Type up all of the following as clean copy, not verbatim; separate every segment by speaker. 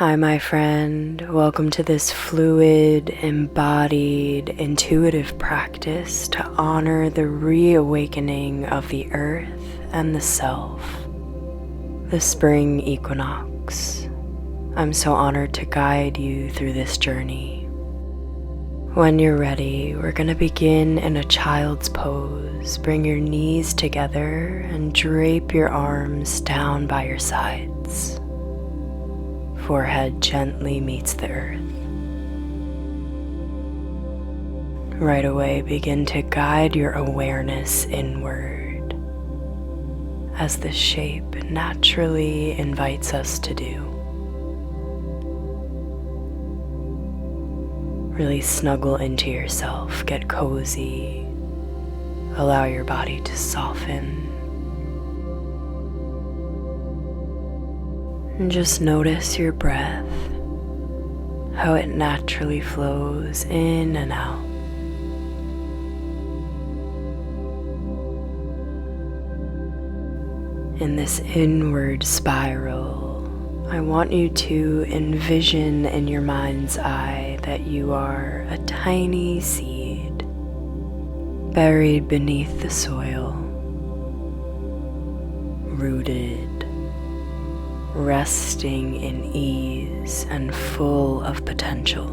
Speaker 1: Hi, my friend. Welcome to this fluid, embodied, intuitive practice to honor the reawakening of the earth and the self, the Spring Equinox. I'm so honored to guide you through this journey. When you're ready, we're going to begin in a child's pose. Bring your knees together and drape your arms down by your sides. Forehead gently meets the earth. Right away, begin to guide your awareness inward, as the shape naturally invites us to do. Really snuggle into yourself, get cozy, allow your body to soften. And just notice your breath, how it naturally flows in and out. In this inward spiral, I want you to envision in your mind's eye that you are a tiny seed buried beneath the soil, rooted, resting in ease and full of potential.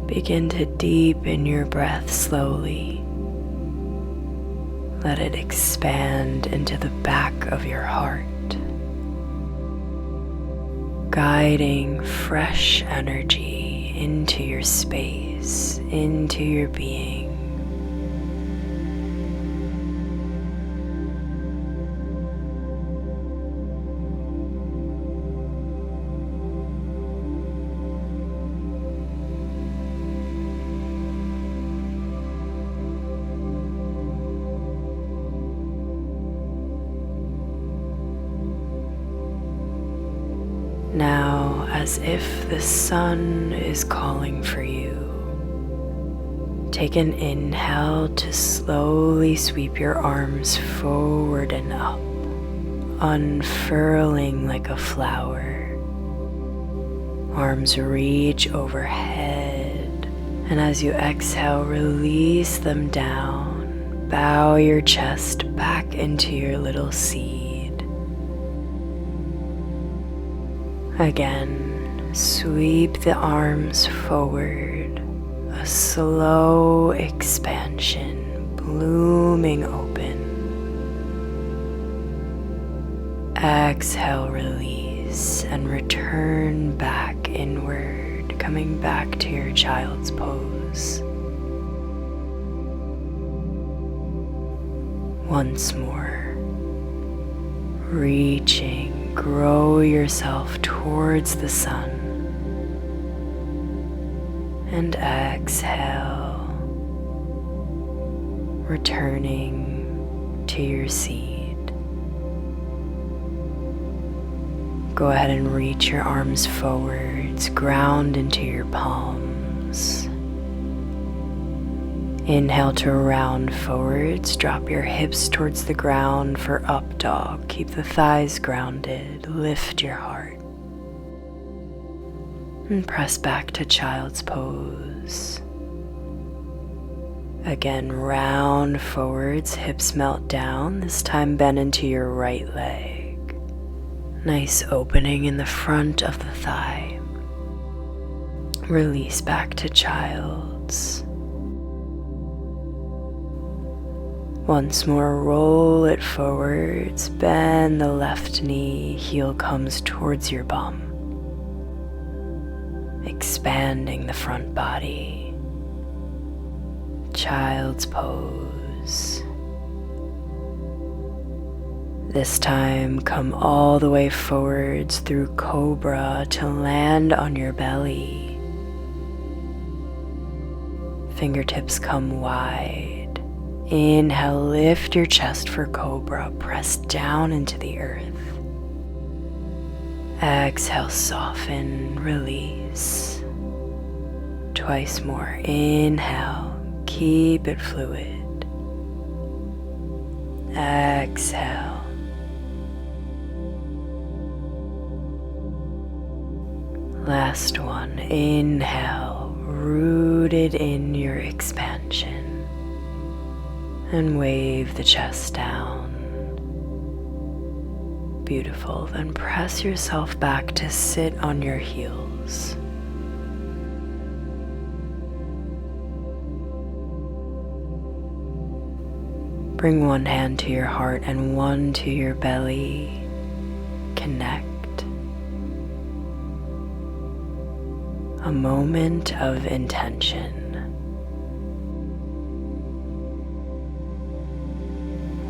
Speaker 1: Begin to deepen your breath slowly. Let it expand into the back of your heart, guiding fresh energy into your space, into your being. Now, as if the sun is calling for you, take an inhale to slowly sweep your arms forward and up, unfurling like a flower. Arms reach overhead, and as you exhale, release them down. Bow your chest back into your little seed. Again, sweep the arms forward, a slow expansion, blooming open. Exhale, release, and return back inward, coming back to your child's pose. Once more, reaching. Grow yourself towards the sun, and exhale, returning to your seed. Go ahead and reach your arms forwards, ground into your palms. Inhale to round forwards, drop your hips towards the ground for up dog. Keep the thighs grounded, lift your heart. And press back to child's pose. Again, round forwards, hips melt down, this time bend into your right leg. Nice opening in the front of the thigh. Release back to child's. Once more, roll it forwards, bend the left knee, heel comes towards your bum. Expanding the front body. Child's pose. This time, come all the way forwards through cobra to land on your belly. Fingertips come wide. Inhale, lift your chest for cobra, press down into the earth. Exhale, soften, release. Twice more, inhale, keep it fluid. Exhale. Last one. Inhale, rooted in your expansion. And wave the chest down. Beautiful. Then press yourself back to sit on your heels. Bring one hand to your heart and one to your belly. Connect. A moment of intention.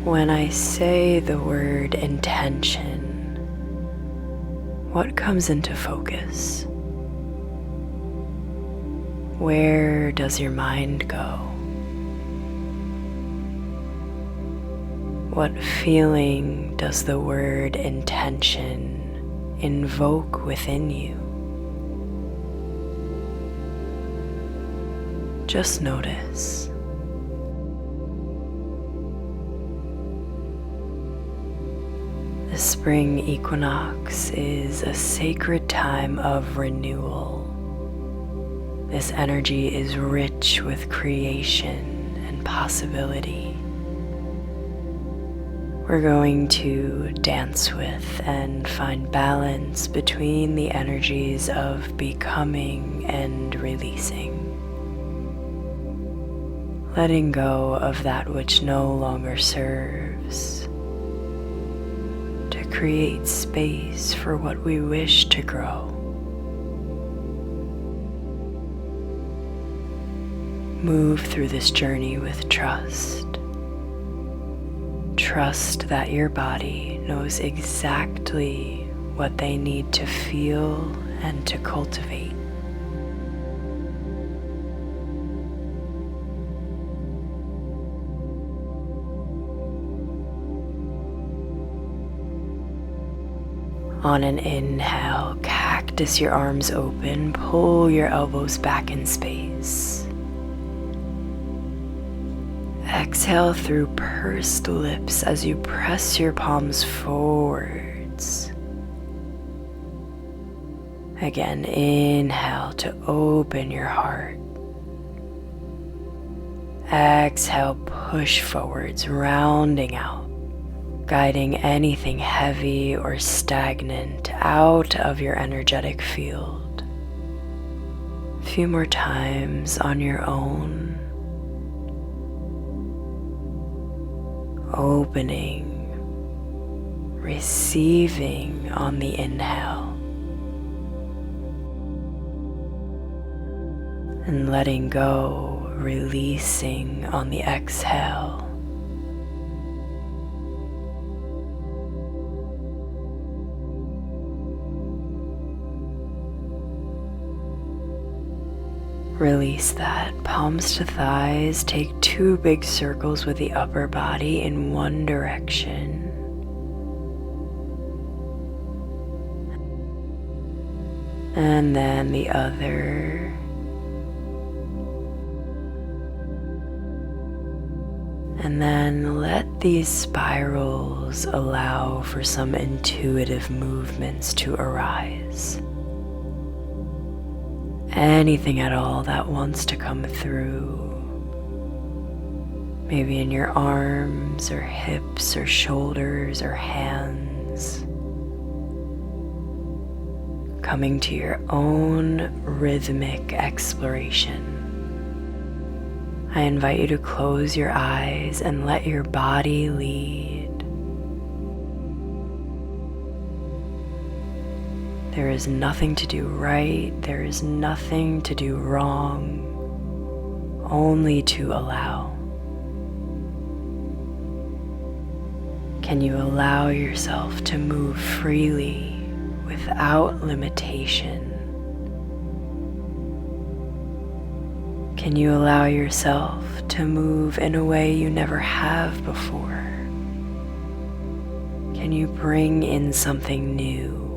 Speaker 1: When I say the word intention, what comes into focus? Where does your mind go? What feeling does the word intention invoke within you? Just notice. The spring equinox is a sacred time of renewal. This energy is rich with creation and possibility. We're going to dance with and find balance between the energies of becoming and releasing. Letting go of that which no longer serves, to create space for what we wish to grow. Move through this journey with trust. Trust that your body knows exactly what they need to feel and to cultivate. On an inhale, cactus your arms open, pull your elbows back in space. Exhale through pursed lips as you press your palms forwards. Again, inhale to open your heart. Exhale, push forwards, rounding out, guiding anything heavy or stagnant out of your energetic field. A few more times on your own. Opening, receiving on the inhale, and letting go, releasing on the exhale. Release that. Palms to thighs. Take 2 big circles with the upper body in one direction. And then the other. And then let these spirals allow for some intuitive movements to arise. Anything at all that wants to come through, maybe in your arms or hips or shoulders or hands, coming to your own rhythmic exploration. I invite you to close your eyes and let your body lead. There is nothing to do right, there is nothing to do wrong, only to allow. Can you allow yourself to move freely without limitation? Can you allow yourself to move in a way you never have before? Can you bring in something new?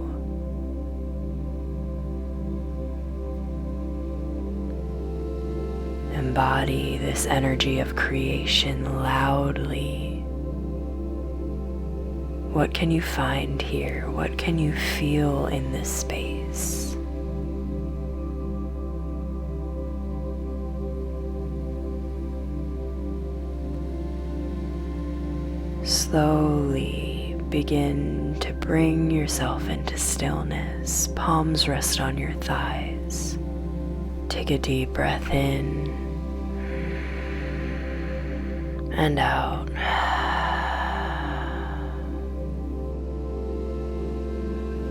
Speaker 1: Embody this energy of creation loudly What can you find here? What can you feel in this space? Slowly begin to bring yourself into stillness. Palms rest on your thighs. Take a deep breath in and out.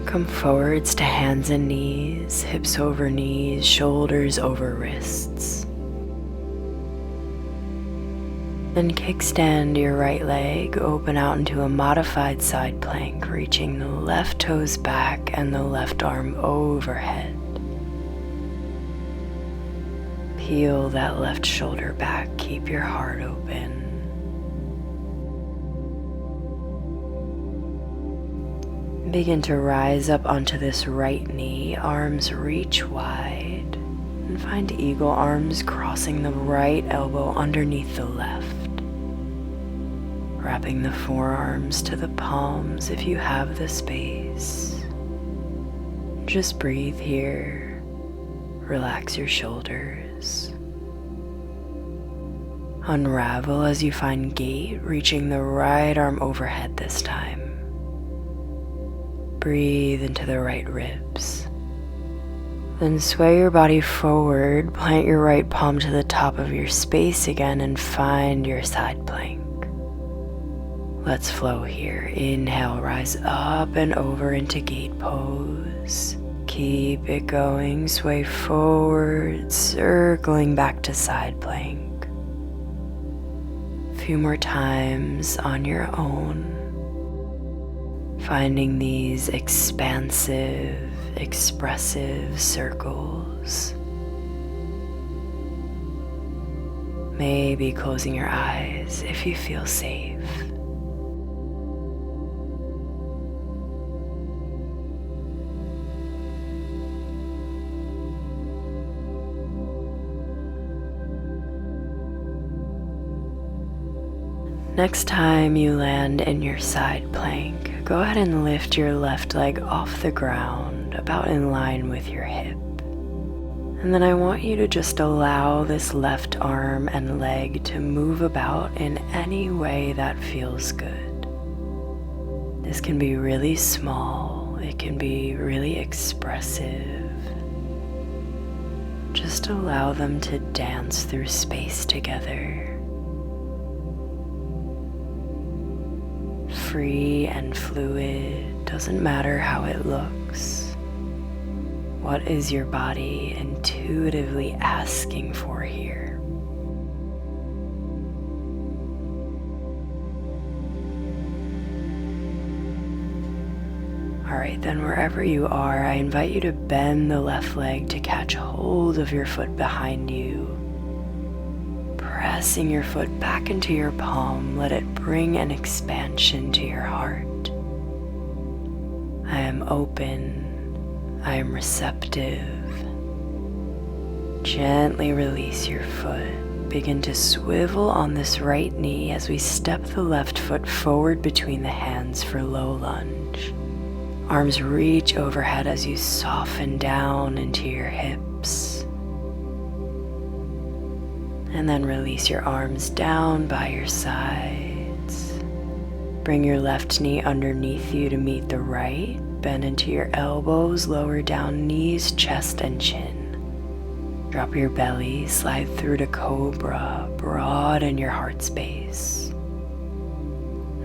Speaker 1: Come forwards to hands and knees, hips over knees, shoulders over wrists. Then kickstand your right leg, open out into a modified side plank, reaching the left toes back and the left arm overhead. Peel that left shoulder back, keep your heart open. Begin to rise up onto this right knee, arms reach wide, and find eagle arms crossing the right elbow underneath the left. Wrapping the forearms to the palms if you have the space. Just breathe here, relax your shoulders. Unravel as you find gate, reaching the right arm overhead this time. Breathe into the right ribs. Then sway your body forward, plant your right palm to the top of your space again and find your side plank. Let's flow here. Inhale, rise up and over into gate pose. Keep it going, sway forward, circling back to side plank. A few more times on your own. Finding these expansive, expressive circles. Maybe closing your eyes if you feel safe. Next time you land in your side plank, go ahead and lift your left leg off the ground, about in line with your hip. And then I want you to just allow this left arm and leg to move about in any way that feels good. This can be really small, it can be really expressive. Just allow them to dance through space together. Free and fluid, doesn't matter how it looks. What is your body intuitively asking for here? Alright, then wherever you are, I invite you to bend the left leg to catch hold of your foot behind you. Pressing your foot back into your palm, let it bring an expansion to your heart. I am open, I am receptive. Gently release your foot. Begin to swivel on this right knee as we step the left foot forward between the hands for low lunge. Arms reach overhead as you soften down into your hips. And then release your arms down by your sides. Bring your left knee underneath you to meet the right. Bend into your elbows, lower down knees, chest, and chin. Drop your belly, slide through to cobra, broaden your heart space.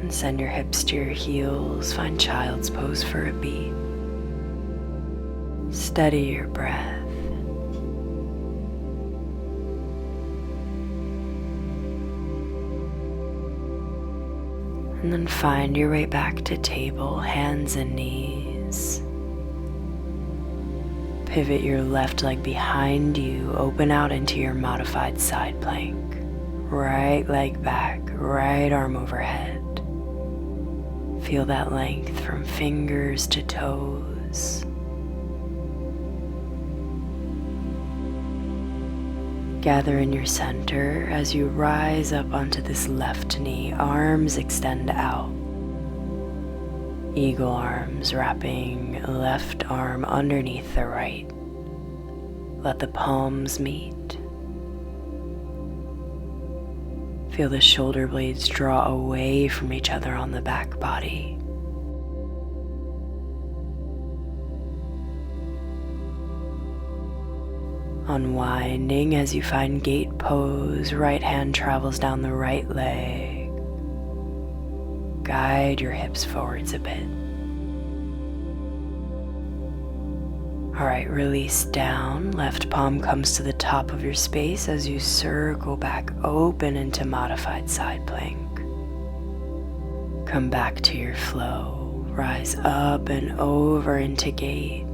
Speaker 1: And send your hips to your heels, find child's pose for a beat. Steady your breath. And then find your way back to table, hands and knees. Pivot your left leg behind you, open out into your modified side plank. Right leg back, right arm overhead. Feel that length from fingers to toes. Gather in your center as you rise up onto this left knee, arms extend out. Eagle arms wrapping left arm underneath the right. Let the palms meet. Feel the shoulder blades draw away from each other on the back body. Unwinding as you find gate pose, right hand travels down the right leg. Guide your hips forwards a bit. Alright, release down. Left palm comes to the top of your space as you circle back open into modified side plank. Come back to your flow. Rise up and over into gate.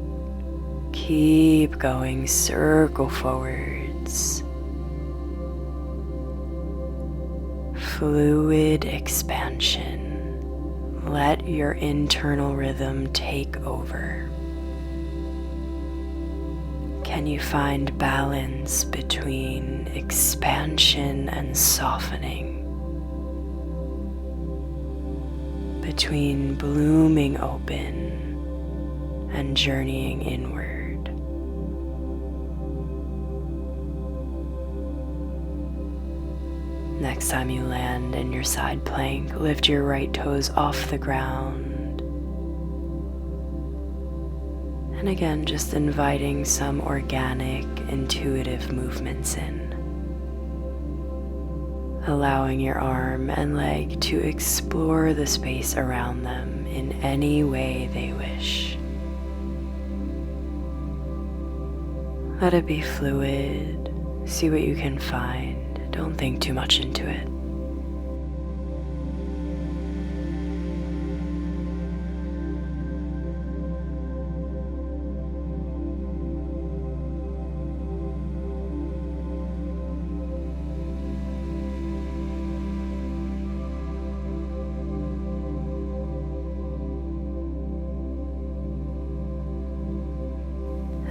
Speaker 1: Keep going, circle forwards. Fluid expansion. Let your internal rhythm take over. Can you find balance between expansion and softening? Between blooming open and journeying inward? Next time you land in your side plank, lift your right toes off the ground. And again, just inviting some organic, intuitive movements in. Allowing your arm and leg to explore the space around them in any way they wish. Let it be fluid. See what you can find. Don't think too much into it.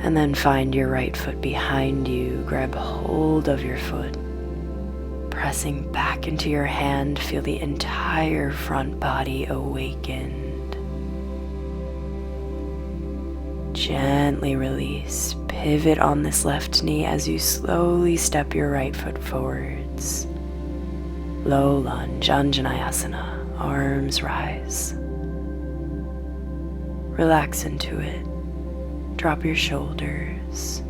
Speaker 1: And then find your right foot behind you. Grab hold of your foot. Pressing back into your hand, feel the entire front body awakened. Gently release. Pivot on this left knee as you slowly step your right foot forwards. Low lunge, Anjaneyasana, arms rise. Relax into it. Drop your shoulders.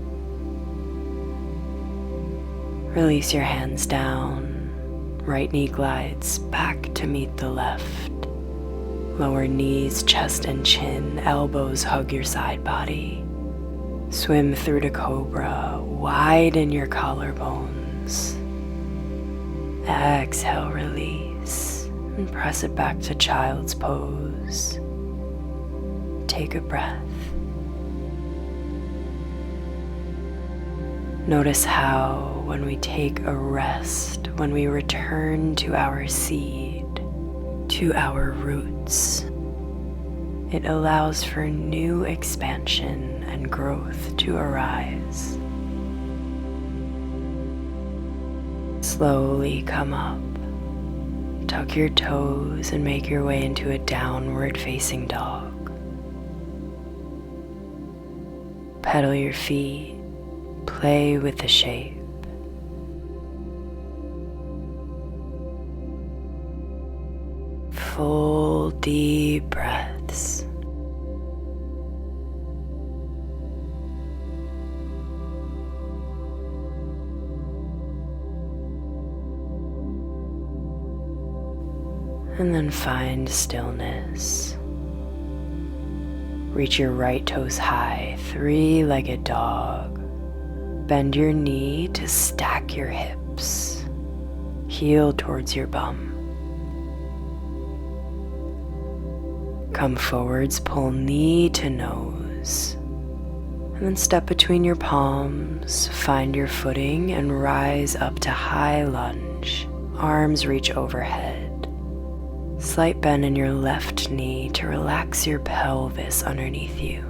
Speaker 1: Release your hands down. Right knee glides back to meet the left. Lower knees, chest and chin, elbows hug your side body. Swim through to cobra, widen your collarbones. Exhale, release, and press it back to child's pose. Take a breath. Notice how when we take a rest, when we return to our seed, to our roots, it allows for new expansion and growth to arise. Slowly come up, tuck your toes and make your way into a downward facing dog. Pedal your feet, play with the shape. Full deep breaths. And then find stillness. Reach your right toes high, three-legged dog. Bend your knee to stack your hips. Heel towards your bum. Come forwards, pull knee to nose. And then step between your palms, find your footing and rise up to high lunge. Arms reach overhead. Slight bend in your left knee to relax your pelvis underneath you.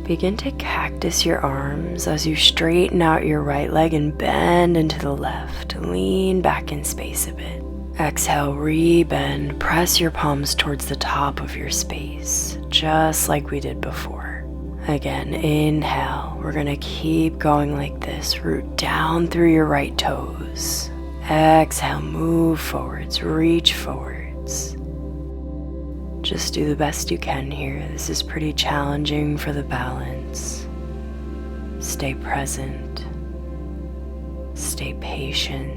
Speaker 1: Begin to cactus your arms as you straighten out your right leg and bend into the left. Lean back in space a bit. Exhale, rebend, press your palms towards the top of your space, just like we did before. Again, inhale, we're gonna keep going like this, root down through your right toes. Exhale, move forwards, reach forwards. Just do the best you can here. This is pretty challenging for the balance. Stay present, stay patient.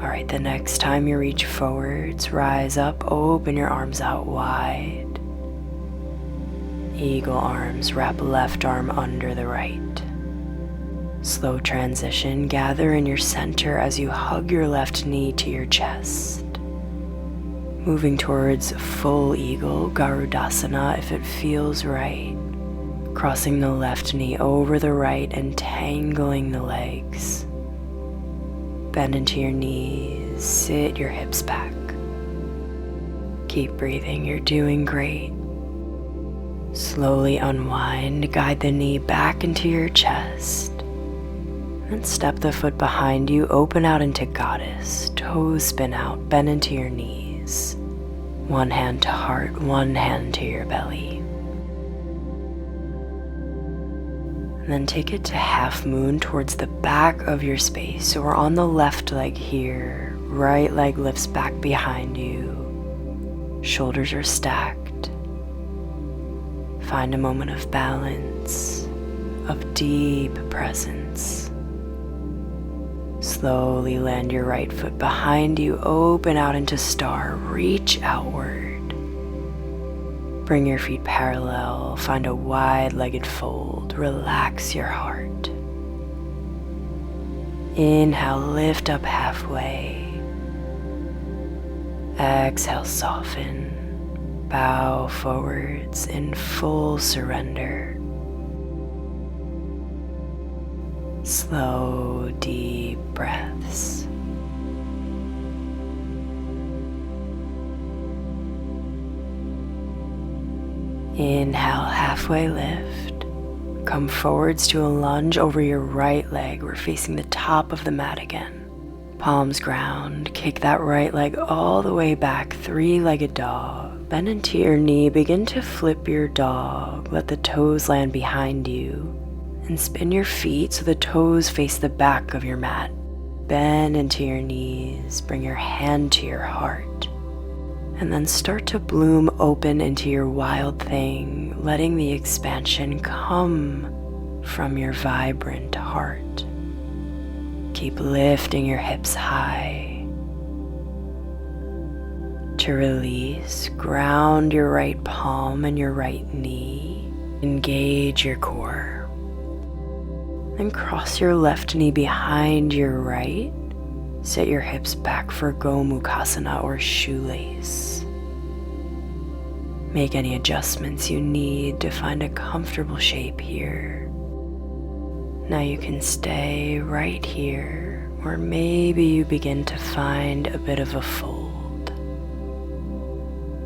Speaker 1: All right, the next time you reach forwards, rise up, open your arms out wide. Eagle arms, wrap left arm under the right. Slow transition, gather in your center as you hug your left knee to your chest. Moving towards full eagle, Garudasana if it feels right. Crossing the left knee over the right and tangling the legs. Bend into your knees, sit your hips back. Keep breathing, you're doing great. Slowly unwind, guide the knee back into your chest. And step the foot behind you, open out into goddess. Toes spin out, bend into your knees. One hand to heart, one hand to your belly. And then take it to half moon towards the back of your space. So we're on the left leg here, right leg lifts back behind you. Shoulders are stacked. Find a moment of balance, of deep presence. Slowly land your right foot behind you, open out into star, reach outward. Bring your feet parallel, find a wide-legged fold, relax your heart. Inhale, lift up halfway. Exhale, soften. Bow forwards in full surrender. Slow, deep breaths. Inhale, halfway lift. Come forwards to a lunge over your right leg. We're facing the top of the mat again. Palms ground, kick that right leg all the way back, three-legged dog. Bend into your knee, begin to flip your dog. Let the toes land behind you. And spin your feet so the toes face the back of your mat. Bend into your knees, bring your hand to your heart. And then start to bloom open into your wild thing, letting the expansion come from your vibrant heart. Keep lifting your hips high. To release, ground your right palm and your right knee. Engage your core. Then cross your left knee behind your right. Set your hips back for Gomukhasana or shoelace. Make any adjustments you need to find a comfortable shape here. Now you can stay right here, or maybe you begin to find a bit of a fold.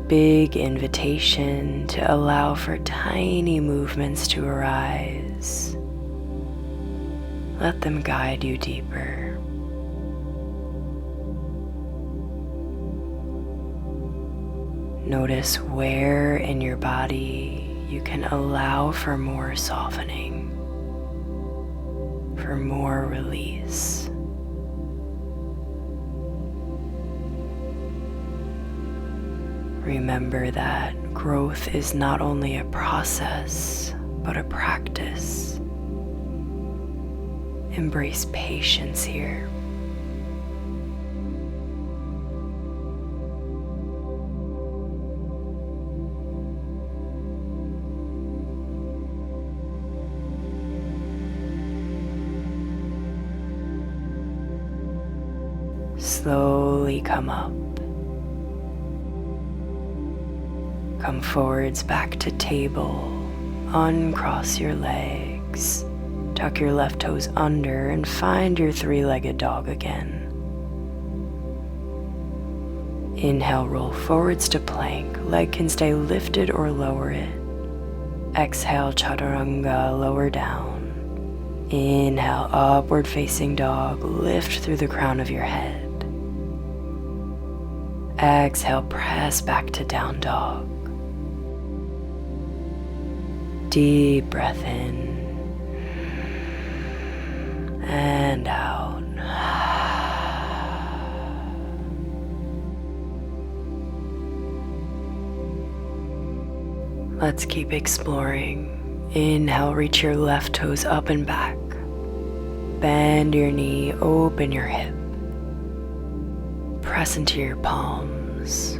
Speaker 1: Big invitation to allow for tiny movements to arise. Let them guide you deeper. Notice where in your body you can allow for more softening, for more release. Remember that growth is not only a process, but a practice. Embrace patience here. Slowly come up. Come forwards back to table. Uncross your legs. Tuck your left toes under and find your three-legged dog again. Inhale, roll forwards to plank. Leg can stay lifted or lower it. Exhale, chaturanga, lower down. Inhale, upward facing dog, lift through the crown of your head. Exhale, press back to down dog. Deep breath in and out. Let's keep exploring. Inhale, reach your left toes up and back. Bend your knee, open your hip. Press into your palms.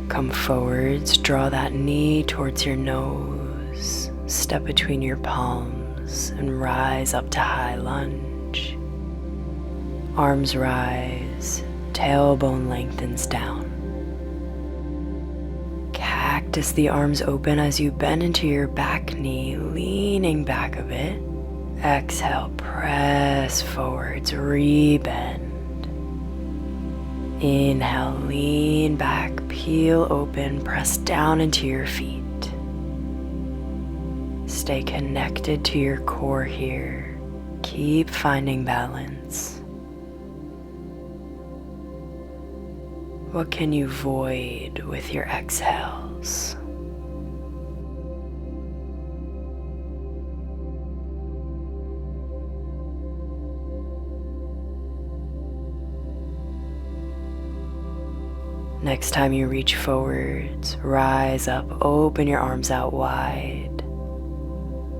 Speaker 1: Come forwards, draw that knee towards your nose. Step between your palms and rise up to high lunge. Arms rise, tailbone lengthens down. Cactus the arms open as you bend into your back knee, leaning back a bit. Exhale, press forwards, rebend. Inhale, lean back, peel open, press down into your feet. Stay connected to your core here. Keep finding balance. What can you void with your exhales? Next time you reach forwards, rise up, open your arms out wide.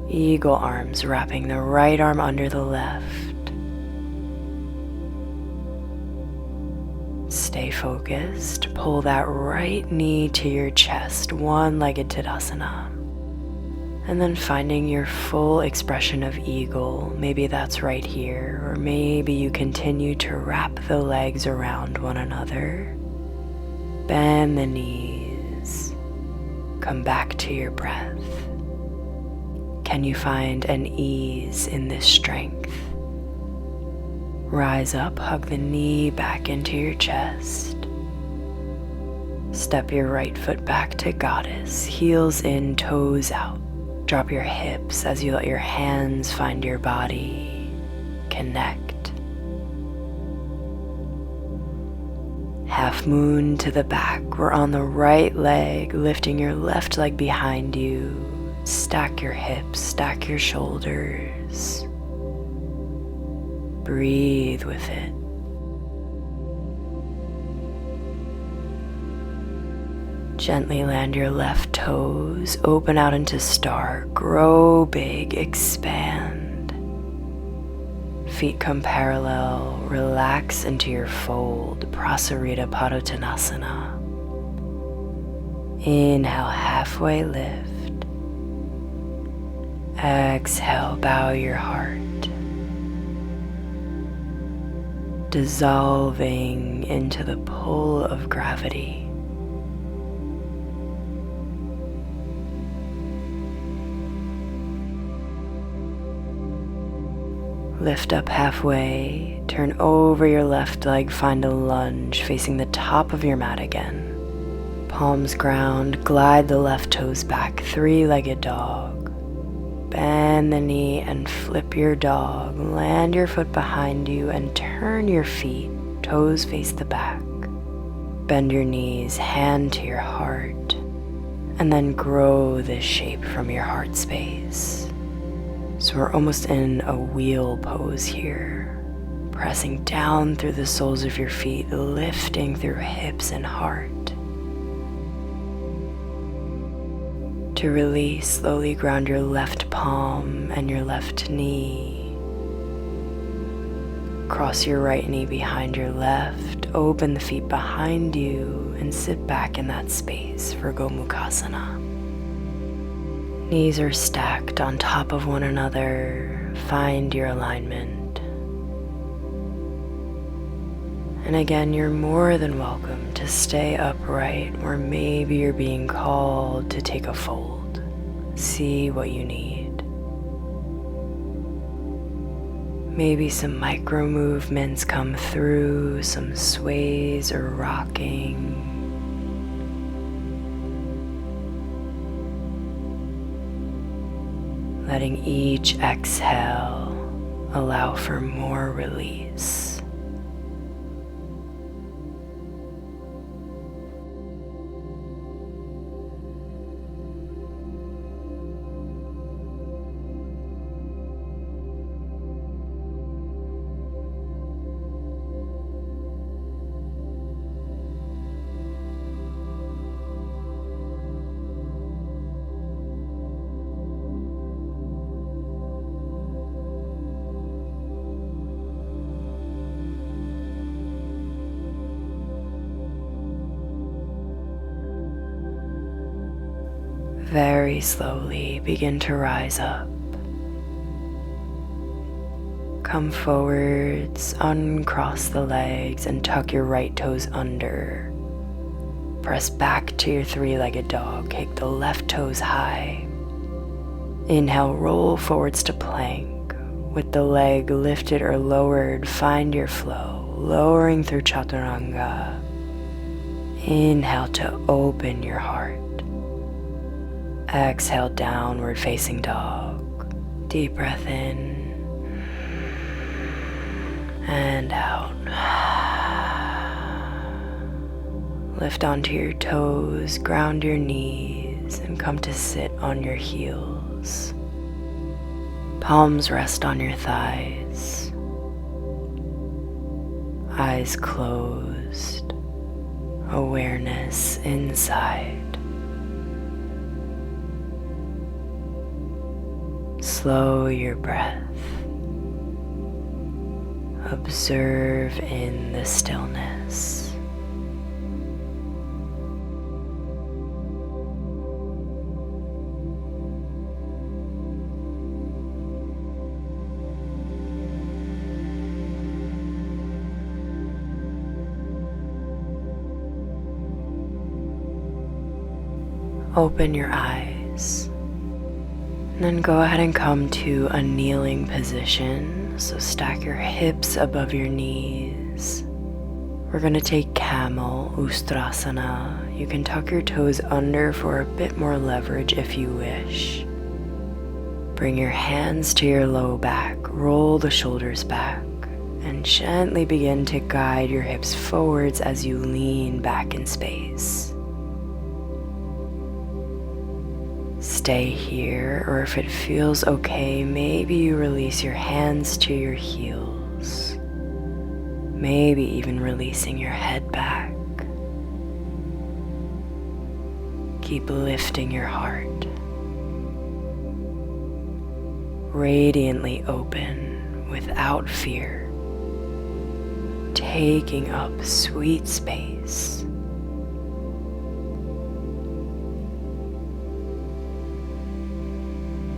Speaker 1: Eagle arms wrapping the right arm under the left. Stay focused. Pull that right knee to your chest, one-legged Tadasana. And then finding your full expression of eagle. Maybe that's right here, or maybe you continue to wrap the legs around one another. Bend the knees. Come back to your breath. Can you find an ease in this strength? Rise up, hug the knee back into your chest. Step your right foot back to goddess, heels in, toes out. Drop your hips as you let your hands find your body. Connect. Half moon to the back. We're on the right leg, lifting your left leg behind you. Stack your hips, stack your shoulders. Breathe with it. Gently land your left toes, open out into star, grow big, expand. Feet come parallel, relax into your fold, Prasarita Padottanasana. Inhale, halfway lift. Exhale, bow your heart. Dissolving into the pull of gravity. Lift up halfway, turn over your left leg, find a lunge facing the top of your mat again. Palms ground, glide the left toes back, three-legged dog. Bend the knee and flip your dog. Land your foot behind you and turn your feet, toes face the back. Bend your knees, hand to your heart, and then grow this shape from your heart space. So we're almost in a wheel pose here, pressing down through the soles of your feet, lifting through hips and heart. To release, slowly ground your left palm and your left knee. Cross your right knee behind your left, open the feet behind you, and sit back in that space for Gomukhasana. Knees are stacked on top of one another. Find your alignment. And again, you're more than welcome to stay upright, or maybe you're being called to take a fold. See what you need. Maybe some micro movements come through, some sways or rocking. letting each exhale allow for more release. Very slowly begin to rise up. Come forwards, uncross the legs and tuck your right toes under. Press back to your three-legged dog, kick the left toes high. Inhale, roll forwards to plank. With the leg lifted or lowered, find your flow, lowering through chaturanga. Inhale to open your heart. Exhale, downward facing dog. Deep breath in and out. Lift onto your toes, ground your knees, and come to sit on your heels. Palms rest on your thighs. Eyes closed. Awareness inside. Slow your breath. Observe in the stillness. Open your eyes. And then go ahead and come to a kneeling position. So stack your hips above your knees. We're going to take Camel, Ustrasana. You can tuck your toes under for a bit more leverage if you wish. Bring your hands to your low back. Roll the shoulders back. And gently begin to guide your hips forwards as you lean back in space. Stay here, or if it feels okay, maybe you release your hands to your heels. Maybe even releasing your head back. Keep lifting your heart. Radiantly open, without fear. Taking up sweet space.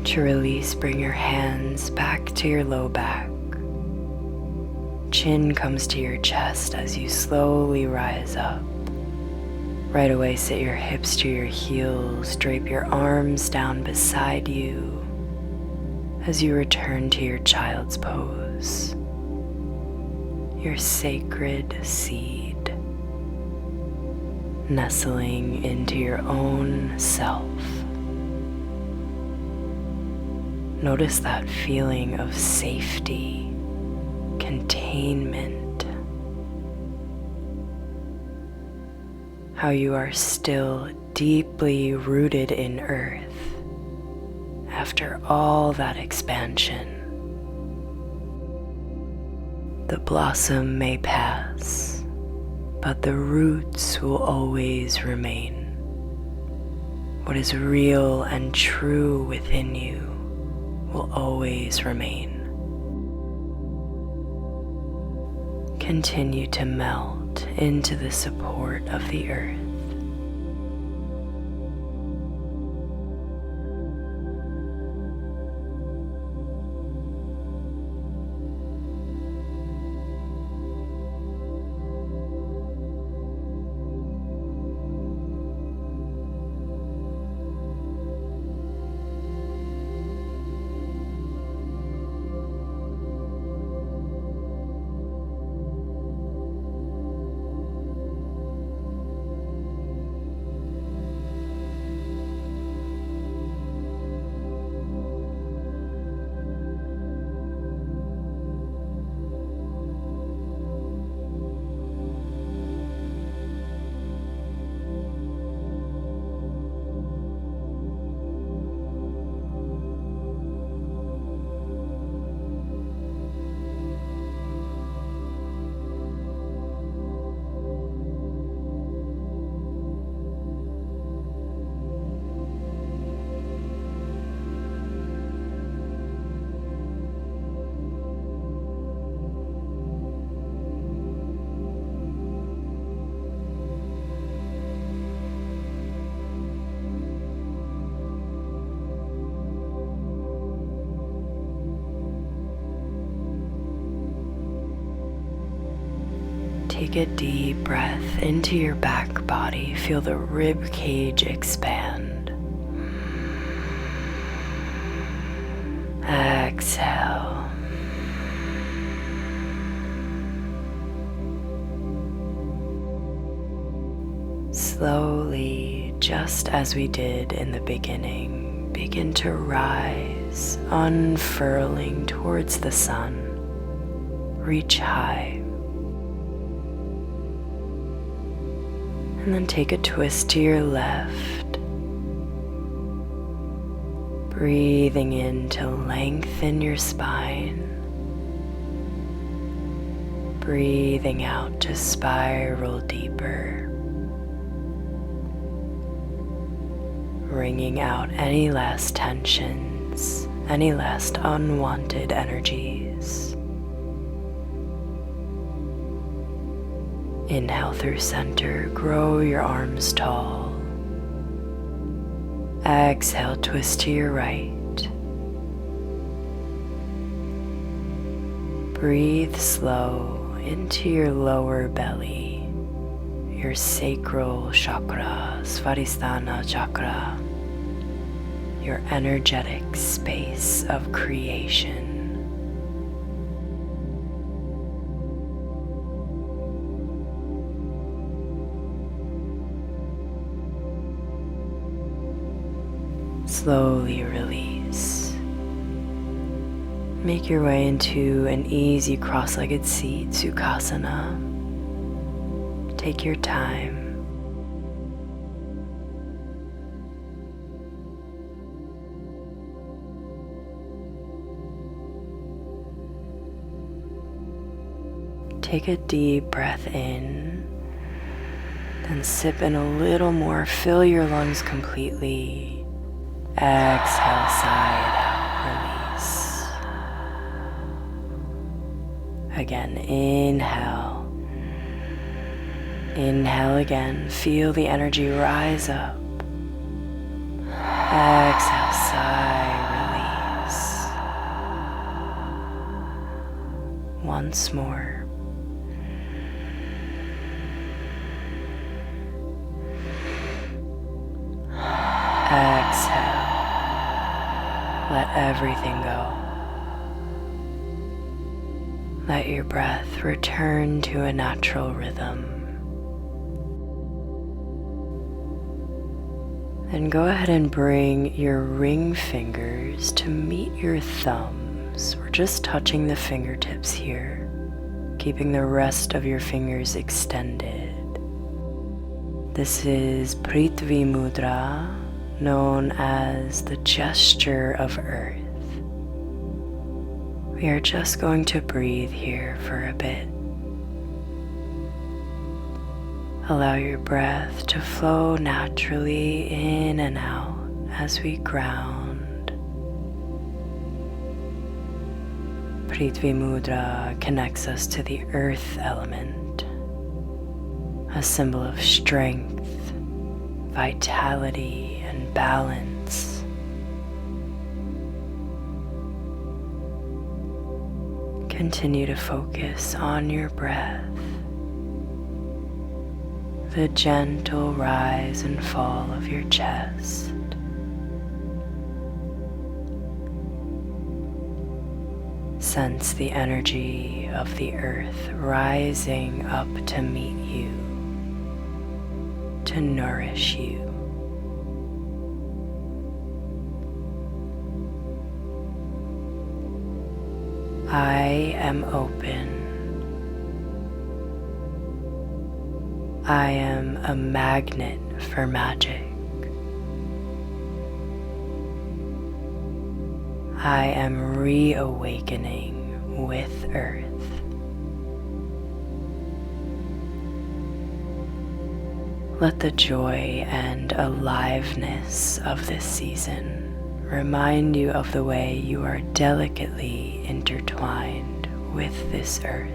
Speaker 1: To release, bring your hands back to your low back. Chin comes to your chest as you slowly rise up. Right away, sit your hips to your heels, drape your arms down beside you as you return to your child's pose, your sacred seed, nestling into your own self. Notice that feeling of safety, containment, how you are still deeply rooted in earth after all that expansion. The blossom may pass, but the roots will always remain. What is real and true within you will always remain. Continue to melt into the support of the earth. Take a deep breath into your back body. Feel the rib cage expand. Exhale. Slowly, just as we did in the beginning, begin to rise, unfurling towards the sun. Reach high. And then take a twist to your left. Breathing in to lengthen your spine. Breathing out to spiral deeper. Wringing out any last tensions, any last unwanted energies. Inhale through center, grow your arms tall. Exhale, twist to your right. Breathe slow into your lower belly, your sacral chakra, Svadhisthana chakra, your energetic space of creation. Slowly release. Make your way into an easy cross-legged seat, Sukhasana. Take your time. Take a deep breath in, then sip in a little more, fill your lungs completely. Exhale, sigh it out, release. Again, inhale. Inhale again, feel the energy rise up. Exhale, sigh, release. Once more. Exhale. Let everything go. Let your breath return to a natural rhythm. And go ahead and bring your ring fingers to meet your thumbs. We're just touching the fingertips here, keeping the rest of your fingers extended. This is Prithvi Mudra, known as the gesture of earth. We are just going to breathe here for a bit. Allow your breath to flow naturally in and out as we ground. Prithvi Mudra connects us to the earth element, a symbol of strength, vitality, and balance. Continue to focus on your breath, the gentle rise and fall of your chest. Sense the energy of the earth rising up to meet you, to nourish you. I am open. I am a magnet for magic. I am reawakening with earth. Let the joy and aliveness of this season remind you of the way you are delicately intertwined with this earth.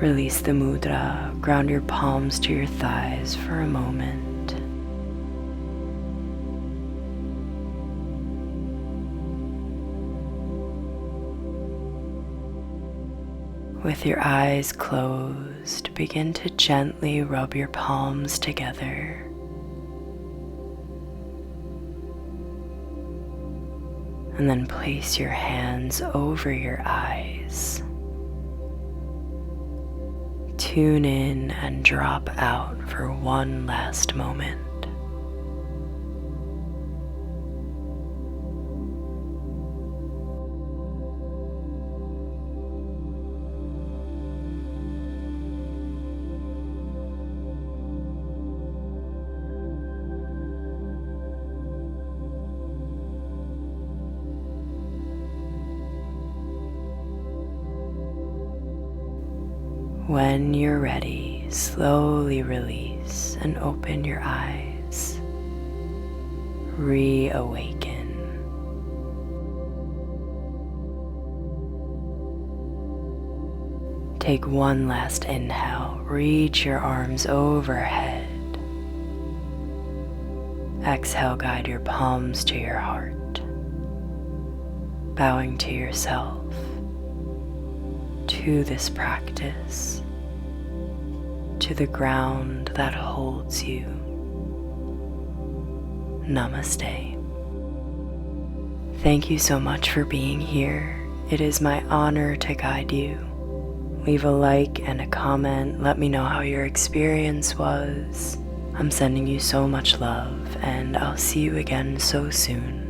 Speaker 1: Release the mudra, ground your palms to your thighs for a moment. With your eyes closed, begin to gently rub your palms together. And then place your hands over your eyes. Tune in and drop out for one last moment. When you're ready, slowly release and open your eyes. Reawaken. Take one last inhale. Reach your arms overhead. Exhale, guide your palms to your heart. Bowing to yourself, to this practice, to the ground that holds you. Namaste. Thank you so much for being here. It is my honor to guide you. Leave a like and a comment. Let me know how your experience was. I'm sending you so much love, and I'll see you again so soon.